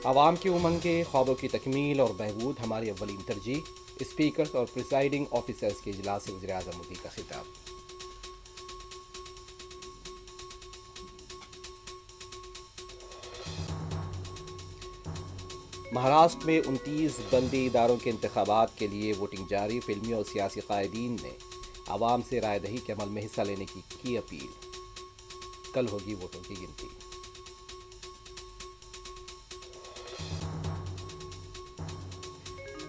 عوام کی امنگیں، خوابوں کی تکمیل اور بہبود ہماری اولین ترجیح، اسپیکرز اور پریسائڈنگ آفیسرز کے اجلاس سے وزیراعظم مودی کا خطاب۔ مہاراشٹر میں 29 بلدی اداروں کے انتخابات کے لیے ووٹنگ جاری، فلمی اور سیاسی قائدین نے عوام سے رائے دہی کے عمل میں حصہ لینے کی اپیل۔ کل ہوگی ووٹوں کی گنتی۔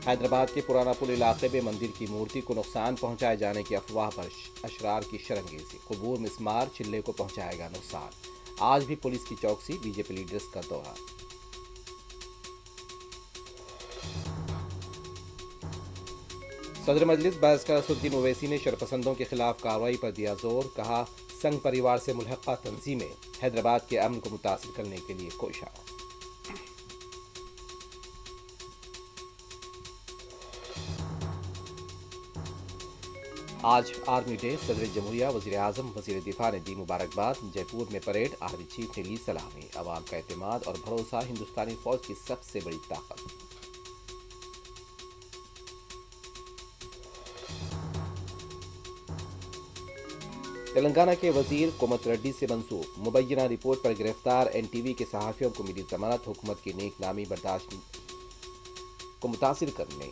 حیدرآباد کے پرانا پل علاقے میں مندر کی مورتی کو نقصان پہنچائے جانے کی افواہ پر اشرار کی شرنگیزی، قبور مسمار چلے کو پہنچائے گا نقصان۔ آج بھی پولیس کی چوکسی، بی جے پی لیڈرز کا دورہ۔ صدر مجلس بحث اسدالدین اویسی نے شرپسندوں کے خلاف کارروائی پر دیا زور، کہا سنگھ پریوار سے ملحقہ تنظیمیں حیدرآباد کے امن کو متاثر کرنے کے لیے کوشاں۔ آج آرمی ڈے، صدر جمہوریہ، وزیر اعظم، وزیر دفاع نے دی مبارکباد۔ جے پور میں پریڈ، آرمی چیف نے لی سلامی۔ عوام کا اعتماد اور بھروسہ ہندوستانی فوج کی سب سے بڑی طاقت۔ تلنگانہ کے وزیر کومت ریڈی سے منسوب مبینہ رپورٹ پر گرفتار این ٹی وی کے صحافیوں کو ملی ضمانت۔ حکومت کی نیک نامی برداشت کو متاثر کرنے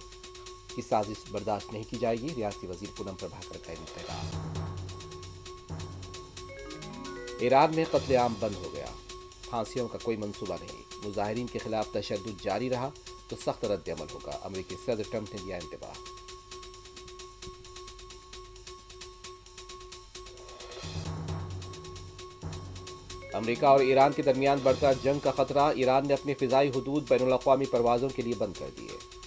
کی سازش برداشت نہیں کی جائے گی، ریاستی وزیر پونم پربھاکر کا انتباہ۔ ایران میں قتل عام بند ہو گیا، پھانسیوں کا کوئی منصوبہ نہیں، مظاہرین کے خلاف تشدد جاری رہا تو سخت رد عمل ہوگا، امریکی صدر ٹرمپ نے دیا انتباہ۔ امریکہ اور ایران کے درمیان بڑھتا جنگ کا خطرہ، ایران نے اپنی فضائی حدود بین الاقوامی پروازوں کے لیے بند کر دیے۔